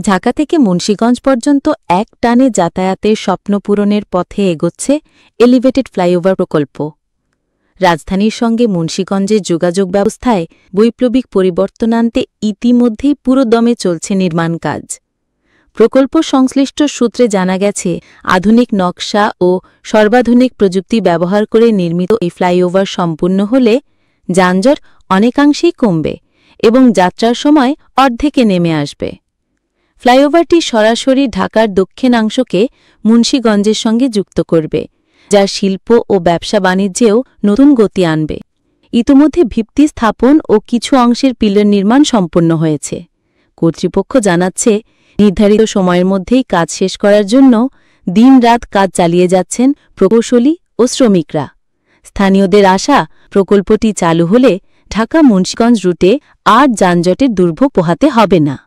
ঢাকা থেকে মুন্সিগঞ্জ পর্যন্ত এক টানে যাতায়াতের স্বপ্ন পূরণের পথে এগোচ্ছে এলিভেটেড ফ্লাইওভার প্রকল্প। রাজধানীর সঙ্গে মুন্সিগঞ্জের যোগাযোগ ব্যবস্থায় বৈপ্লবিক পরিবর্তন আনতে ইতিমধ্যেই পুরোদমে চলছে নির্মাণ কাজ। প্রকল্প সংশ্লিষ্ট সূত্রে জানা গেছে, আধুনিক নকশা ও সর্বাধুনিক প্রযুক্তি ব্যবহার করে নির্মিত এই ফ্লাইওভার সম্পূর্ণ হলে যানজট অনেকাংশেই কমবে এবং যাত্রার সময় অর্ধেকে নেমে আসবে। ফ্লাইওভারটি সরাসরি ঢাকার দক্ষিণাংশকে মুন্সিগঞ্জের সঙ্গে যুক্ত করবে, যা শিল্প ও ব্যবসা বাণিজ্যেও নতুন গতি আনবে। ইতোমধ্যে ভিত্তি স্থাপন ও কিছু অংশের পিলার নির্মাণ সম্পন্ন হয়েছে। কর্তৃপক্ষ জানাচ্ছে, নির্ধারিত সময়ের মধ্যেই কাজ শেষ করার জন্য দিন-রাত কাজ চালিয়ে যাচ্ছেন প্রকৌশলী ও শ্রমিকরা। স্থানীয়দের আশা, প্রকল্পটি চালু হলে ঢাকা মুন্সিগঞ্জ রুটে আর যানজটের দুর্ভোগ পোহাতে হবে না।